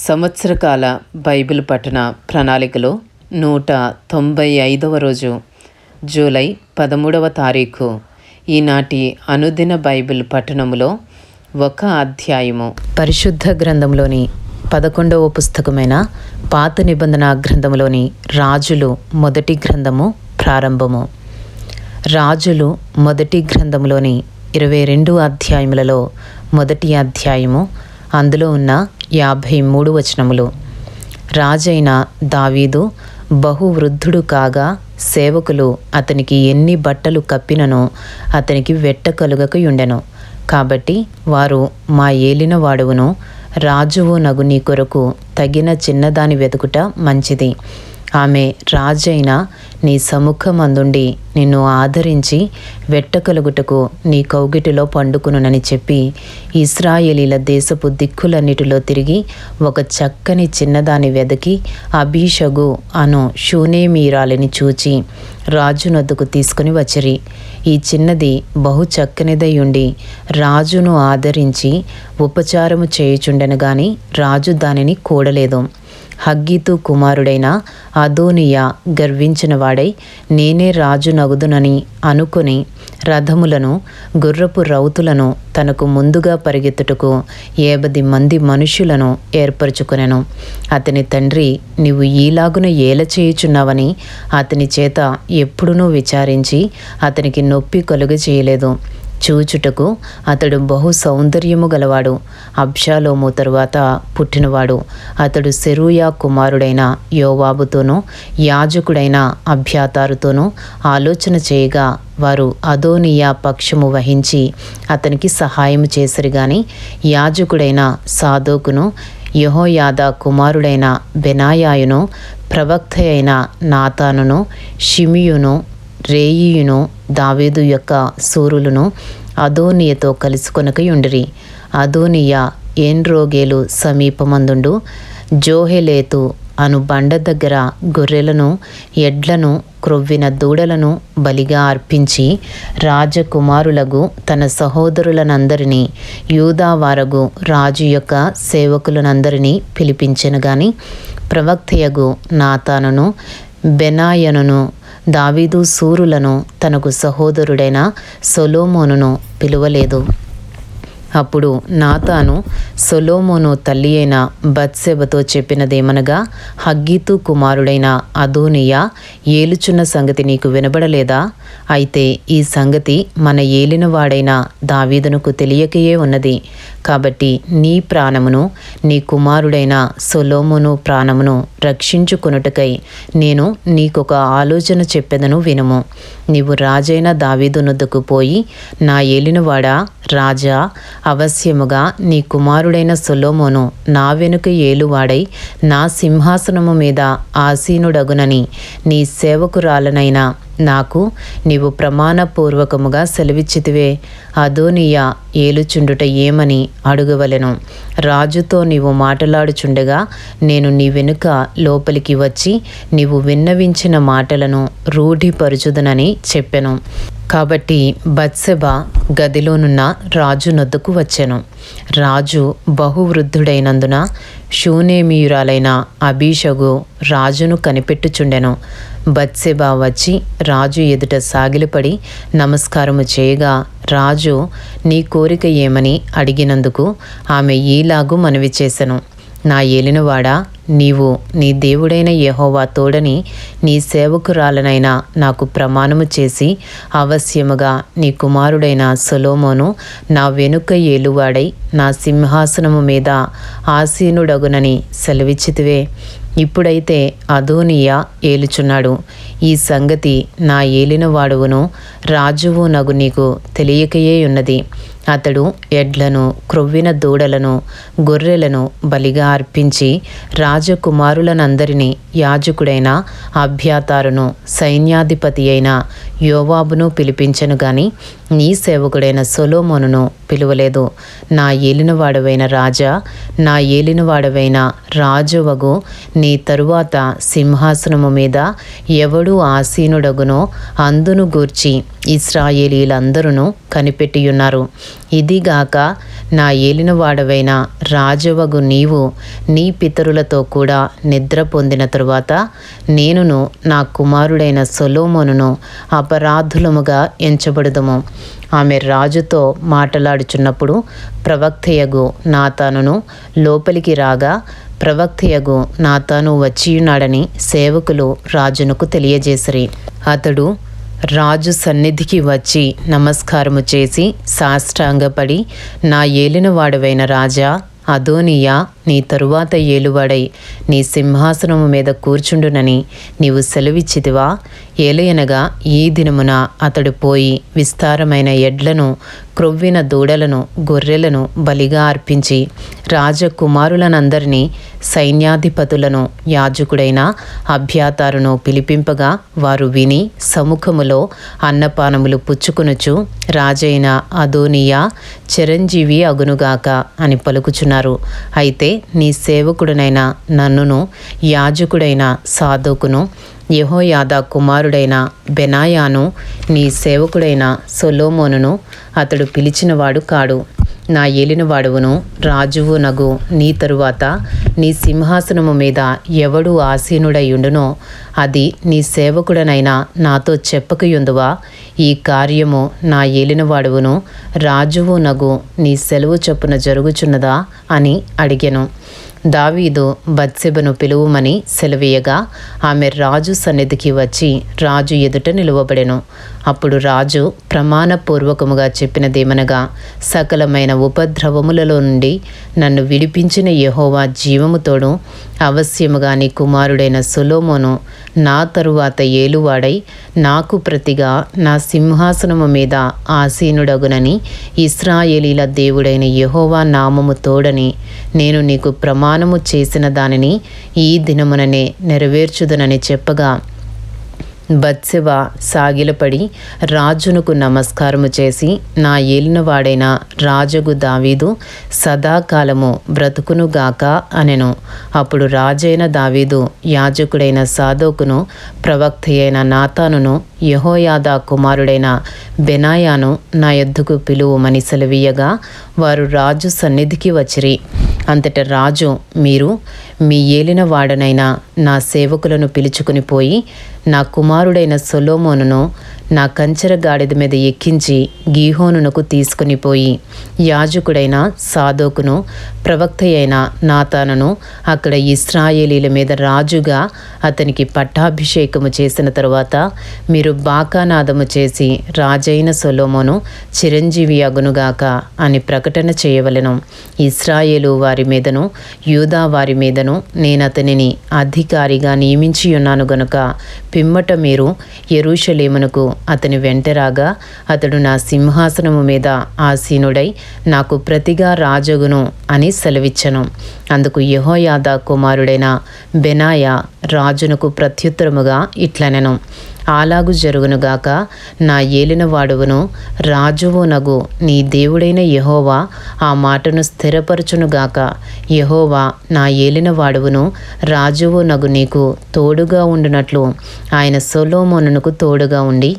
సంవత్సరకాల Bible పఠన ప్రణాళికలో 195వ రోజు జూలై 13వ తారీఖు. ఈనాటి అనుదిన బైబిల్ పఠనములో ఒక అధ్యాయము పరిశుద్ధ గ్రంథంలోని 11వ పుస్తకమైన పాత నిబంధన గ్రంథంలోని రాజులు మొదటి గ్రంథము ప్రారంభము. రాజులు మొదటి గ్రంథంలోని 22 అధ్యాయములలో మొదటి అధ్యాయము, అందులో ఉన్న 53 వచనములు. రాజైన దావీదు బహువృద్ధుడు కాగా సేవకులు అతనికి ఎన్ని బట్టలు కప్పిననో అతనికి వెట్ట కలుగకయుండెను. కాబట్టి వారు, మా ఏలిన వాడవును రాజువు నగు నీ కొరకు తగిన చిన్నదాని వెతుకుట మంచిది. ఆమె రాజైన నీ సముఖమందుండి నిన్ను ఆదరించి వెట్టకలుగుటకు నీ కౌగిటిలో పండుకునునని చెప్పి ఇశ్రాయేలీల దేశపు దిక్కులన్నిటిలో తిరిగి ఒక చక్కని చిన్నదాని వెదకి అబీషగు అను షూనేమీరాలిని చూచి రాజునొద్దకు తీసుకుని వచ్చిరి. ఈ చిన్నది బహు చక్కనిదై ఉండి రాజును ఆదరించి ఉపచారము చేయుచుండెను గాని రాజు దానిని కూడలేదు. హగ్గీతు కుమారుడైన అదోనియా గర్వించిన వాడై నేనే రాజు నగుదునని అనుకొని రథములను గుర్రపు రౌతులను తనకు ముందుగా పరిగెత్తుటకు 50 మంది మనుష్యులను ఏర్పరచుకొనెను. అతని తండ్రి, నీవు ఈలాగున ఏల చేయుచున్నావని అతని చేత ఎప్పుడునూ విచారించి అతనికి నొప్పి కలుగజేయలేదు. చూచుటకు అతడు బహు సౌందర్యము గలవాడు. అబ్షాలోము తరువాత పుట్టినవాడు. అతడు సెరూయా కుమారుడైన యోవాబుతోనూ యాజకుడైన అబ్యాతారుతోనూ ఆలోచన చేయగా వారు అదోనియా పక్షము వహించి అతనికి సహాయము చేసిరి గాని యాజకుడైన సాదోకును, యెహోయాదా కుమారుడైన బెనాయాయును, ప్రవక్త అయిన నాతానును, షిమియును, రేయియును, దావీదు యొక్క సూరులను అదోనియతో కలుసుకొనకయుండిరి. అదోనియా ఏన్రోగేలు సమీపమందుండు జోహెలేతు అను బండ దగ్గర గొర్రెలను, ఎడ్లను, క్రొవ్విన దూడలను బలిగా అర్పించి రాజకుమారులగు తన సహోదరులనందరినీ, యూదావారగు రాజు యొక్క సేవకులనందరినీ పిలిపించెను గాని ప్రవక్తయగు నాతానును, బెనాయనును, దావీదు సూరులను తనకు సహోదరుడైన సొలొమోనును పిలువలేదు. అప్పుడు నాతాను సొలొమోను తల్లి అయిన బత్షెబతో చెప్పినదేమనగా, హగ్గీతు కుమారుడైన అదోనియా ఏలుచున్న సంగతి నీకు వినబడలేదా? అయితే ఈ సంగతి మన ఏలినవాడైన దావీదునకు తెలియకయే ఉన్నది. కాబట్టి నీ ప్రాణమును నీ కుమారుడైన సొలొమోను ప్రాణమును రక్షించుకొనుటకై నేను నీకొక ఆలోచన చెప్పెదను, వినుము. నీవు రాజైన దావీదునొద్దకు పోయి, నా ఏలినవాడా రాజా, అవశ్యముగా నీ కుమారుడైన సొలొమోను నా వెనుక ఏలువాడై నా సింహాసనము మీద ఆసీనుడగునని నీ సేవకురాలనైన నాకు నీవు ప్రమాణపూర్వకముగా సెలవిచ్చితివే. అదోనియా ఏలుచుండుట ఏమని అడుగవలెను. రాజుతో నీవు మాటలాడుచుండగా నేను నీ వెనుక లోపలికి వచ్చి నీవు విన్నవించిన మాటలను రూఢిపరుచుదునని చెప్పెను. కాబట్టి బత్షెబ గదిలోనున్న రాజు నొద్దకు వచ్చెను. రాజు బహువృద్ధుడైనందున షూనేమీయురాలైన అబీషగు రాజును కనిపెట్టుచుండెను. బత్షెబ వచ్చి రాజు ఎదుట సాగిలపడి నమస్కారము చేయగా రాజు నీ కోరిక ఏమని అడిగినందుకు ఆమె ఈలాగు మనవి చేసెను. నా ఏలినవాడా, నీవు నీ దేవుడైన యెహోవా తోడని నీ సేవకురాలనైనా నాకు ప్రమాణము చేసి అవశ్యముగా నీ కుమారుడైన సొలొమోను నా వెనుక ఏలువాడై నా సింహాసనము మీద ఆసీనుడగునని సెలవిచ్చితివే. ఇప్పుడైతే అదోనియా ఏలుచున్నాడు. ఈ సంగతి నా ఏలినవాడవును రాజువు నగు నీకు తెలియకయే ఉన్నది. అతడు ఎడ్లను, క్రొవ్విన దూడలను, గొర్రెలను బలిగా అర్పించి రాజకుమారులనందరినీ, యాజకుడైన అబ్యాతారును, సైన్యాధిపతి అయిన యోవాబును పిలిపించెను గాని నీ సేవకుడైన సొలొమోనును పిలువలేదు. నా ఏలినవాడవైన రాజా, నా ఏలినవాడవైన రాజువగు నీ తరువాత సింహాసనము మీద ఎవడు ఆసీనుడగునో అందును గూర్చి ఇశ్రాయేలీలందరూ కనిపెట్టియున్నారు. ఇదిగాక నా ఏలినవాడవైన రాజవగు నీవు నీ పితరులతో కూడా నిద్ర పొందిన తరువాత నేనును నా కుమారుడైన సొలొమోనును అపరాధులముగా ఎంచబడుదుము. ఆమె రాజుతో మాటలాడుచున్నప్పుడు ప్రవక్తయగు నాతానును లోపలికి రాగా, ప్రవక్తయగు నాతాను వచ్చియున్నాడని సేవకులు రాజునకు తెలియజేసిరి. అతడు రాజు సన్నిధికి వచ్చి నమస్కారము చేసి సాష్టాంగపడి, నా ఏలినవాడవైన రాజా అదోనియా, నీ తరువాత ఏలువాడై నీ సింహాసనము మీద కూర్చుండునని నీవు సెలవిచ్చితివా? ఏలయనగా ఈ దినమున అతడు పోయి విస్తారమైన ఎడ్లను, క్రొవ్విన దూడలను, గొర్రెలను బలిగా అర్పించి రాజకుమారులనందరినీ, సైన్యాధిపతులను, యాజకుడైన అబ్యాతారును పిలిపింపగా వారు విని సముఖములో అన్నపానములు పుచ్చుకొనుచు, రాజైన అదోనియా చిరంజీవి అగునుగాక అని పలుకుచున్నారు. అయితే నీ సేవకుడునైన నన్నును, యాజకుడైన సాదోకును, యెహోయాదా కుమారుడైన బెనాయాను, నీ సేవకుడైన సొలొమోనును అతడు పిలిచినవాడు కాడు. నా ఏలినవాడువును రాజువు నగు నీ తరువాత నీ సింహాసనము మీద ఎవడు ఆసీనుడయుండునో అది నీ సేవకుడనైనా నాతో చెప్పకయుందువా? ఈ కార్యము నా ఏలినవాడువును రాజువు నగు నీ సెలవు చొప్పున జరుగుచున్నదా అని అడిగెను. దావీదు బత్షెబను పిలువుమని సెలవీయగా ఆమె రాజు సన్నిధికి వచ్చి రాజు ఎదుట నిలువబడెను. అప్పుడు రాజు ప్రమాణపూర్వకముగా చెప్పినదేమనగా, సకలమైన ఉపద్రవములలో నుండి నన్ను విడిపించిన యెహోవా జీవముతోడు అవశ్యముగా నీ కుమారుడైన సొలొమోను నా తరువాత ఏలువాడై నాకు ప్రతిగా నా సింహాసనము మీద ఆసీనుడగునని ఇశ్రాయేలీల దేవుడైన యెహోవా నామము తోడని నేను నీకు ప్రమాణము చేసిన దానిని ఈ దినముననే నెరవేర్చుదనని చెప్పగా, బత్షెబ సాగిలపడి రాజునకు నమస్కారము చేసి, నా ఏలినవాడైన రాజగు దావీదు సదాకాలము బ్రతుకునుగాక అనెను. అప్పుడు రాజైన దావీదు యాజకుడైన సాదోకును, ప్రవక్తయైన నాతానును, యెహోయాదా కుమారుడైన బెనాయాను నా యొద్దకు పిలువుమని సెలవీయగా వారు రాజు సన్నిధికి వచ్చిరి. అంతట రాజు, మీరు మీ ఏలినవాడనైన నా సేవకులను పిలుచుకుని పోయి నా కుమారుడైన సొలొమోనును నా కంచెర గాడిద మీద ఎక్కించి గీహోనునకు తీసుకుని పోయి యాజకుడైన సాదోకును, ప్రవక్తయైన నాతానును అక్కడ ఇశ్రాయేలీల మీద రాజుగా అతనికి పట్టాభిషేకము చేసిన తరువాత మీరు బాకానాదము చేసి రాజైన సొలొమోను చిరంజీవి అగునుగాక అని ప్రకటన చేయవలెను. ఇశ్రాయేలు వారి మీదను యూదా వారి మీదను నేనతనిని అధికారిగా నియమించియున్నాను గనుక పిమ్మట మీరు యెరూషలేమునకు అతని వెంటరాగా అతడు నా సింహాసనము మీద ఆసీనుడై నాకు ప్రతిగా రాజగును అని సెలవిచ్చెను. అందుకు యెహోయాదా కుమారుడైన బెనాయా రాజునకు ప్రత్యుత్తరముగా ఇట్లనెను, అలాగు జరుగునుగాక. నా ఏలినవాడువును రాజువు నగు నీ దేవుడైన యెహోవా ఆ మాటను స్థిరపరచునుగాక. యెహోవా నా ఏలినవాడువును రాజువు నగు నీకు తోడుగా ఉండునట్లు ఆయన సొలొమోనునకు తోడుగా ఉండి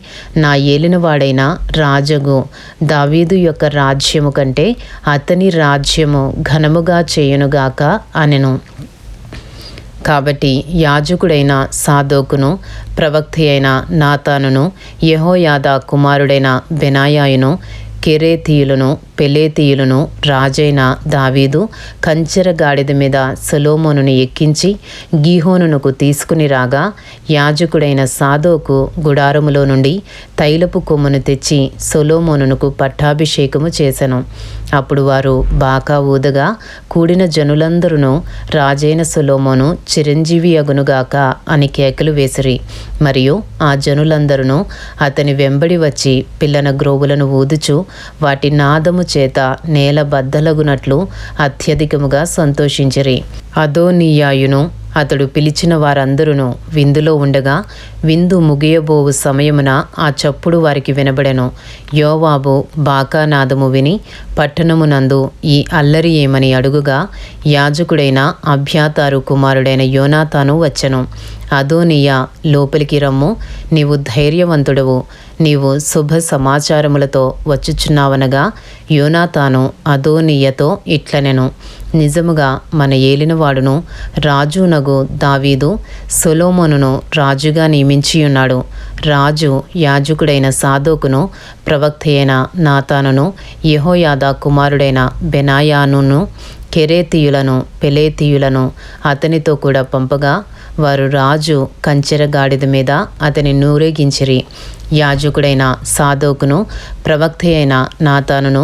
నా ఏలినవాడైన రాజగు దావీదు యొక్క రాజ్యము కంటే అతని రాజ్యము ఘనముగా చేయునుగాక అనెను. కాబట్టి యాజకుడైన సాదోకును, ప్రవక్త అయిన నాతానును, యెహోయాదా కుమారుడైన బెనాయాయును, కెరేతీయులను, పెలేతీయులను రాజైన దావీదు కంచెర గాడిద మీద సొలొమోనును ఎక్కించి గీహోనునకు తీసుకుని రాగా, యాజకుడైన సాదోకు గుడారములో నుండి తైలపు కొమ్మును తెచ్చి సొలొమోనునకు పట్టాభిషేకము చేసెను. అప్పుడు వారు బాకా ఊదగా కూడిన జనులందరూ రాజైన సొలొమోను చిరంజీవి అగునుగాక అని కేకలు వేసిరి. మరియు ఆ జనులందరూ అతని వెంబడి వచ్చి పిల్లన గ్రోవులను ఊదుచు వాటి నాదము చేత నేల బద్దలగునట్లు అత్యధికముగా సంతోషించిరి. అదోనీయాయును అతడు పిలిచిన వారందరూ విందులో ఉండగా విందు ముగియబోవు సమయమున ఆ చప్పుడు వారికి వినబడెను. యోవాబు బాకానాదము విని పట్టణమునందు ఈ అల్లరి ఏమని అడుగుగా యాజకుడైన అబ్యాతారు కుమారుడైన యోనాతాను వచ్చెను. అదోనీయా, లోపలికి రమ్ము, నీవు ధైర్యవంతుడవు, నీవు శుభ సమాచారములతో వచ్చుచున్నావనగా యోనాతాను అదోనీయతో ఇట్లనెను, నిజముగా మన ఏలినవాడును రాజునగు దావీదు సొలొమోనును రాజుగా నియమించియున్నాడు. రాజు యాజకుడైన సాదోకును ప్రవక్త అయిన నాతానును యెహోయాదా కుమారుడైన బెనాయానును కెరేతీయులను పెలేతీయులను అతనితో కూడా పంపగా వారు రాజు కంచెర గాడిద మీద అతని నూరేగించిరి. యాజకుడైన సాదోకును ప్రవక్త అయిన నాతానును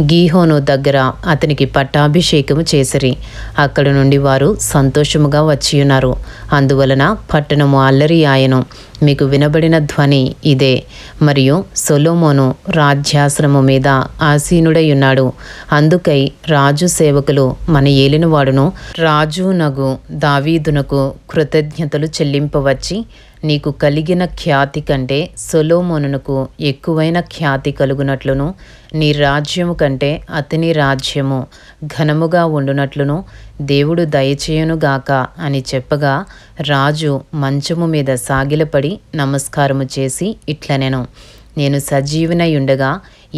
గీహోను దగ్గర అతనికి పట్టాభిషేకము చేసిరి. అక్కడి నుండి వారు సంతోషముగా వచ్చియున్నారు. అందువలన పట్టణము అల్లరి ఆయను. మీకు వినబడిన ధ్వని ఇదే. మరియు సొలొమోను రాజ్యాసనము మీద ఆసీనుడై ఉన్నాడు. అందుకై రాజు సేవకులు మన ఏలినవాడును రాజునగు దావీదునకు కృతజ్ఞతలు చెల్లింపవచ్చి, నీకు కలిగిన ఖ్యాతి కంటే సొలొమోనునకు ఎక్కువైన ఖ్యాతి కలుగునట్లును, నీ రాజ్యము కంటే అతని రాజ్యము ఘనముగా ఉండునట్లును దేవుడు దయచేయునుగాక అని చెప్పగా రాజు మంచము మీద సాగిలపడి నమస్కారము చేసి ఇట్లనెను, నేను సజీవునై ఉండగా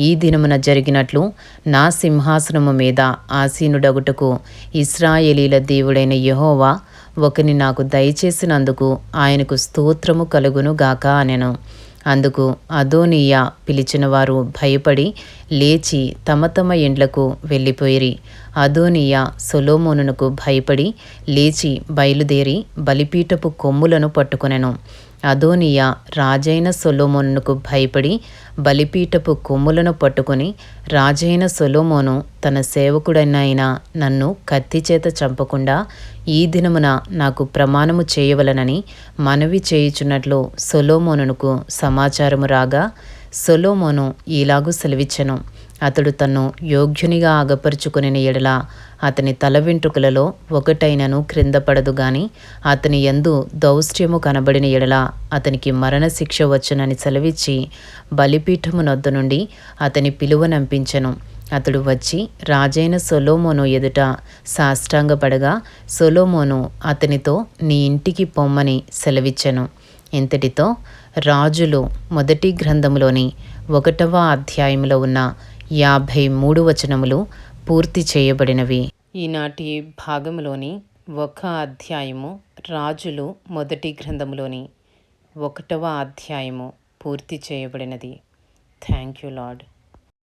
ఈ దినమున జరిగినట్లు నా సింహాసనము మీద ఆసీనుడగుటకు ఇశ్రాయేలీల దేవుడైన యెహోవా ఒకని నాకు దయచేసినందుకు ఆయనకు స్తోత్రము కలుగును గాక అనెను. అందుకు అదోనీయా పిలిచిన వారు భయపడి లేచి తమ తమ ఇండ్లకు వెళ్ళిపోయిరి. అదోనీయా సొలొమోనునకు భయపడి లేచి బయలుదేరి బలిపీఠపు కొమ్ములను పట్టుకొనెను. అదోనీయా రాజైన సొలొమోనునకు భయపడి బలిపీఠపు కొమ్ములను పట్టుకొని, రాజైన సొలొమోను తన సేవకుడనైన నన్ను కత్తిచేత చంపకుండా ఈ దినమున నాకు ప్రమాణము చేయవలనని మనవి చేయుచున్నట్లు సొలొమోనునకు సమాచారము రాగా, సొలొమోను ఈలాగు సెలవిచ్చెను, అతడు తన్ను యోగ్యునిగా అగపరుచుకుని ఎడల అతని తల వెంట్రుకలలో ఒకటైనను క్రింద పడదు గాని, అతని యందు దౌష్ట్యము కనబడిన ఎడల అతనికి మరణశిక్ష వచ్చునని సెలవిచ్చి బలిపీఠము నొద్ద నుండి అతని పిలువనంపించెను. అతడు వచ్చి రాజైన సొలొమోను ఎదుట సాష్టాంగపడగా సొలొమోను అతనితో నీ ఇంటికి పొమ్మని సెలవిచ్చెను. ఇంతటితో రాజులు మొదటి గ్రంథములోని 1వ అధ్యాయములో ఉన్న 53 వచనములు పూర్తి చేయబడినవి. ఈనాటి భాగములోని 1వ అధ్యాయము రాజులు మొదటి గ్రంథములోని 1వ అధ్యాయము పూర్తి చేయబడినది. Thank you lord.